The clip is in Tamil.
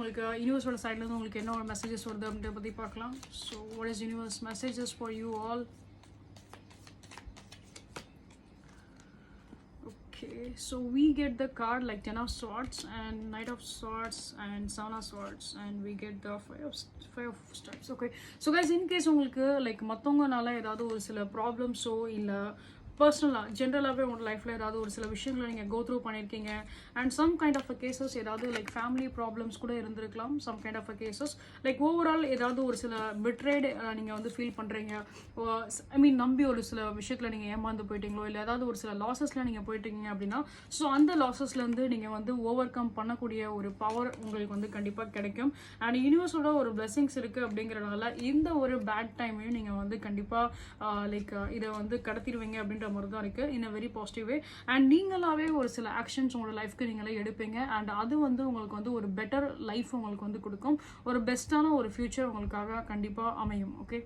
உங்களுக்கு யூனிவர்ஸோட சைட்லேருந்து உங்களுக்கு என்ன ஒரு மெசேஜஸ் வருது அப்படின்றத பற்றி பார்க்கலாம். So what is universe messages for you all? Okay, so we get the card like 10 of swords and knight of swords and 7 of swords, and we get the five of stripes. Okay, so guys, in case உங்களுக்கு like மத்தவங்கனால ஏதாவது ஒரு சில ப்ராப்ளம்ஸோ இல்லை பர்சனலாக ஜென்ரலாகவே உங்கள் லைஃப்பில் ஏதாவது ஒரு சில விஷயங்களை நீங்கள் கோ த்ரூ பண்ணியிருக்கீங்க and some kind of uh cases ஏதாவது லைக் ஃபேமிலி ப்ராப்ளம்ஸ் கூட இருந்திருக்கலாம். Some kind of uh cases like overall ஏதாவது ஒரு சில பிட்ரேடு நீங்கள் வந்து ஃபீல் பண்ணுறீங்க. ஐ மீன் நம்பி ஒரு சில விஷயத்தில் நீங்கள் ஏமாந்து போயிட்டீங்களோ இல்லை ஏதாவது ஒரு சில லாஸஸில் நீங்கள் போயிட்டீங்க அப்படின்னா ஸோ அந்த லாஸஸ்லேருந்து நீங்கள் வந்து ஓவர் கம் பண்ணக்கூடிய ஒரு பவர் உங்களுக்கு வந்து கண்டிப்பாக கிடைக்கும். அண்ட் யூனிவர்ஸோட ஒரு பிளெஸிங்ஸ் இருக்குது அப்படிங்கிறனால இந்த ஒரு பேட் டைமையும் நீங்கள் வந்து கண்டிப்பாக லைக் இதை வந்து கடத்திடுவீங்க அப்படின்ற மாதிரி தான் இருக்குது in a very positive way. And நீங்களாவே ஒரு சில ஆக்ஷன்ஸ் உங்களோட லைஃப்க்கு நீங்களே எடுப்பீங்க அண்ட் அது வந்து உங்களுக்கு வந்து ஒரு பெட்டர் லைஃப் உங்களுக்கு வந்து கொடுக்கும். ஒரு பெஸ்ட்டான ஒரு ஃபியூச்சர் உங்களுக்காக கண்டிப்பாக அமையும். ஓகே.